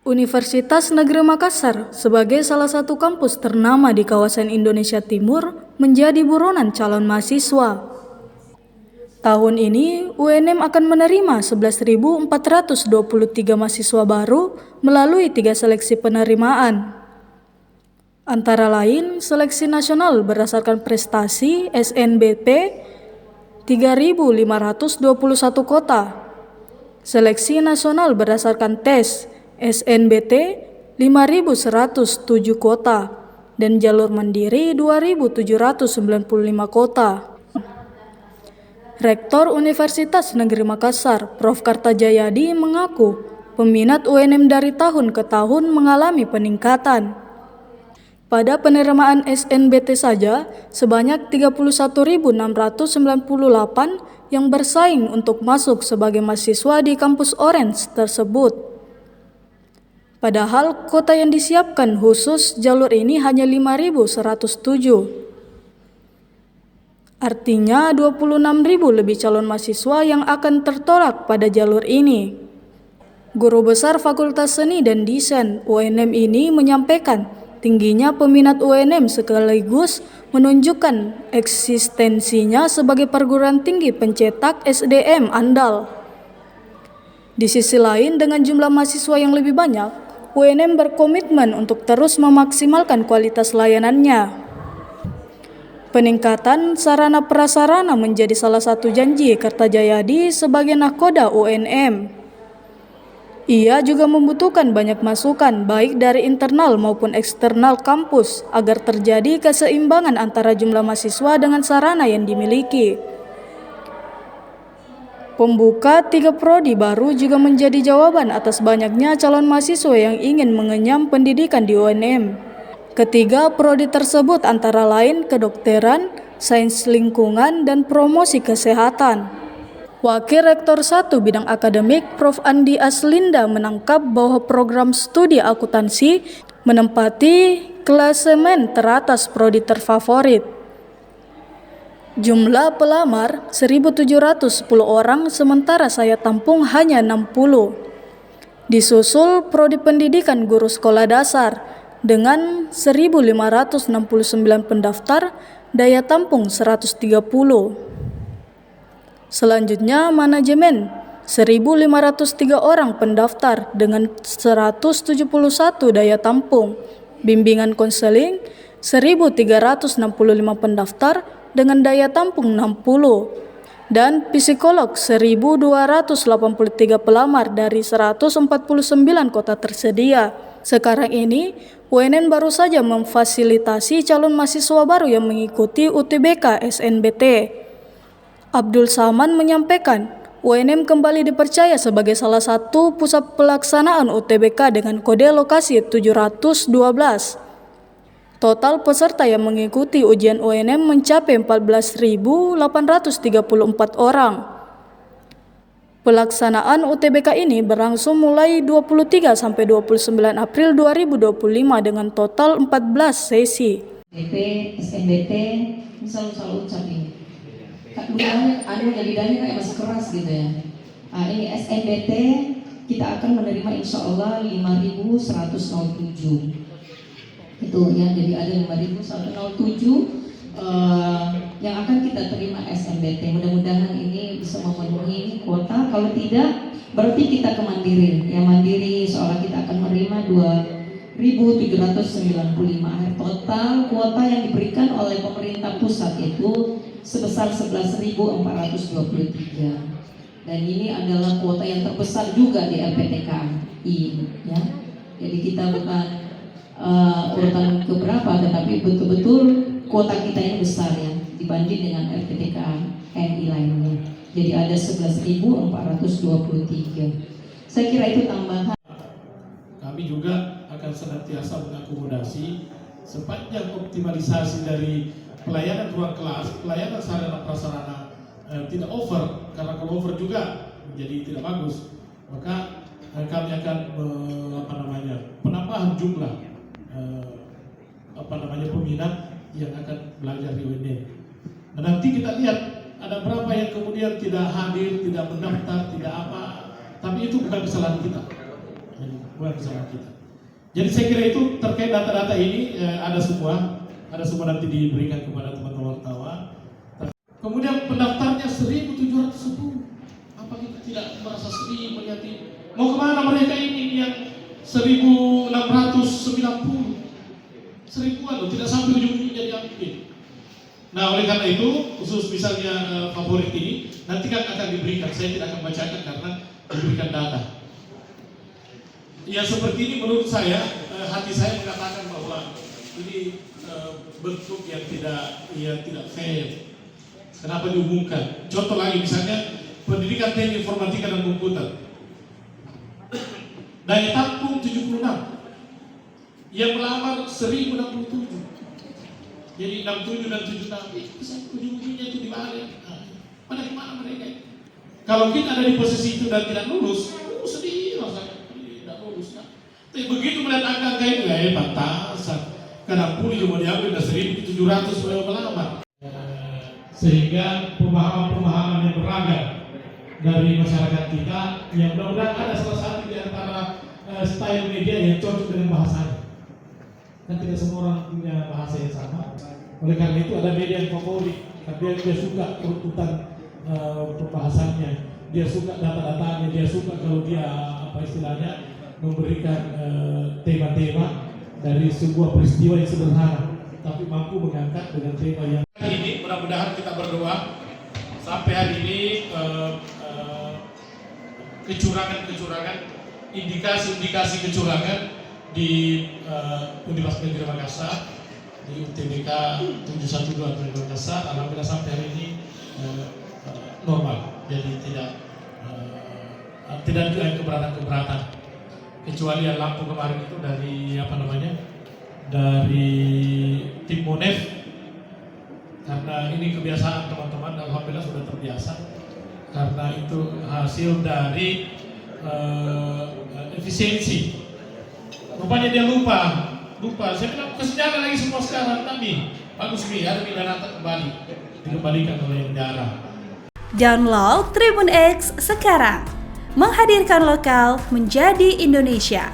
Universitas Negeri Makassar sebagai salah satu kampus ternama di kawasan Indonesia Timur menjadi buronan calon mahasiswa. Tahun ini, UNM akan menerima 11.423 mahasiswa baru melalui 3 seleksi penerimaan. Antara lain, seleksi nasional berdasarkan prestasi SNBP 3.521 kota, seleksi nasional berdasarkan tes SNBT 5.107 kota, dan jalur mandiri 2.795 kota. Rektor Universitas Negeri Makassar, Prof. Kartajayadi mengaku peminat UNM dari tahun ke tahun mengalami peningkatan. Pada penerimaan SNBT saja, sebanyak 31.698 yang bersaing untuk masuk sebagai mahasiswa di kampus Orange tersebut. Padahal kota yang disiapkan khusus jalur ini hanya 5.107. Artinya 26.000 lebih calon mahasiswa yang akan tertolak pada jalur ini. Guru Besar Fakultas Seni dan Desain UNM ini menyampaikan tingginya peminat UNM sekaligus menunjukkan eksistensinya sebagai perguruan tinggi pencetak SDM andal. Di sisi lain, dengan jumlah mahasiswa yang lebih banyak, UNM berkomitmen untuk terus memaksimalkan kualitas layanannya. Peningkatan sarana prasarana menjadi salah satu janji Kartajayadi sebagai nahkoda UNM. Ia juga membutuhkan banyak masukan baik dari internal maupun eksternal kampus agar terjadi keseimbangan antara jumlah mahasiswa dengan sarana yang dimiliki. Pembuka 3 prodi baru juga menjadi jawaban atas banyaknya calon mahasiswa yang ingin mengenyam pendidikan di UNM. Ketiga prodi tersebut antara lain kedokteran, sains lingkungan, dan promosi kesehatan. Wakil Rektor 1 Bidang Akademik Prof. Andi Aslinda menangkap bahwa program studi akuntansi menempati klasemen teratas prodi terfavorit. Jumlah pelamar 1.710 orang, sementara saya tampung hanya 60. Disusul prodi pendidikan guru sekolah dasar dengan 1.569 pendaftar, daya tampung 130. Selanjutnya manajemen 1.503 orang pendaftar dengan 171 daya tampung, bimbingan konseling 1.365 pendaftar dengan daya tampung 60, dan psikolog 1.283 pelamar dari 149 kota tersedia. Sekarang ini, UNN baru saja memfasilitasi calon mahasiswa baru yang mengikuti UTBK SNBT. Abdul Saman menyampaikan, UNM kembali dipercaya sebagai salah satu pusat pelaksanaan UTBK dengan kode lokasi 712. Total peserta yang mengikuti ujian UNM mencapai 14.834 orang. Pelaksanaan UTBK ini berlangsung mulai 23 sampai 29 April 2025 dengan total 14 sesi. SNBT selalu ucap ini. Lidahnya kayak masih keras gitu ya. Ini SNBT kita akan menerima insya Allah 5.107. Itu ya, jadi ada 5.107 yang akan kita terima SNBT. Mudah-mudahan ini bisa memenuhi kuota. Kalau tidak, berarti kita kemandirin. Ya, mandiri seolah kita akan menerima 2.795. Total kuota yang diberikan oleh pemerintah pusat itu sebesar 11.423. Dan ini adalah kuota yang terbesar juga di LPTKI, ya. Jadi kita bukan urutan keberapa, tetapi betul-betul kuota kita ini besar ya dibanding dengan LPTKI lainnya. Jadi ada 11.423. Saya kira itu tambahan. Kami juga akan senantiasa mengakomodasi sepanjang optimalisasi dari pelayanan ruang kelas, pelayanan sarana prasarana tidak over, karena kalau over juga menjadi tidak bagus. Maka kami akan penambahan jumlah peminat yang akan belajar di UNM. Dan nanti kita lihat ada berapa yang kemudian tidak hadir, tidak mendaftar, tidak apa. Tapi itu bukan kesalahan kita. Jadi bukan kesalahan kita. Jadi saya kira itu terkait data-data ini ada semua nanti diberikan kepada teman-teman wartawan. Kemudian pendaftarnya 1.710. Apa kita tidak merasa sedih melihat ini? Mau kemana mereka ini yang 1.690? 1.000-an loh, tidak sampai ujung-ujungnya diambil. Nah oleh karena itu khusus misalnya favorit ini nanti kan akan diberikan. Saya tidak akan bacakan karena diberikan data. Ya seperti ini menurut saya hati saya mengatakan bahwa ini bentuk yang tidak fair. Kenapa diumumkan? Contoh lagi misalnya pendidikan teknik informatika dan komputer. Daya tampung 76. Yang melamar 1.067. Jadi 67 dan 76 itu ujung-ujungnya itu dibalik. Pada kemana mereka? Kalau kita ada di posisi itu dan tidak lulus, sedih rasanya. Tidak lulus. Nah. Tapi begitu melihat angka itu pantasan. Karena pulih cuma diambil dari 1.700 melamar. Sehingga pemahaman yang beragam dari masyarakat kita yang mudah-mudahan ada salah satu di antara style media yang cocok dengan bahasanya. Kan tidak semua orang punya bahasa yang sama. Oleh karena itu ada media yang favorit. Dia suka urutan pembahasannya, dia suka data-datanya, dia suka kalau dia memberikan tema-tema dari sebuah peristiwa yang sederhana, tapi mampu mengangkat dengan tema yang ini. Mudah-mudahan kita berdoa sampai hari ini kecurangan, indikasi kecurangan di Universitas Negeri Makassar, di UTBK 712 Makassar, alhamdulillah sampai hari ini normal. Jadi tidak ada keberatan, kecuali yang lampu kemarin itu dari tim Monef, karena ini kebiasaan teman-teman, alhamdulillah sudah terbiasa, karena itu hasil dari efisiensi. Rupanya dia lupa. Saya bilang kesediaan lagi semua sekarang, tapi bagus nih, ada data kembali, dikembalikan oleh negara. Download Tribun X sekarang, menghadirkan lokal menjadi Indonesia.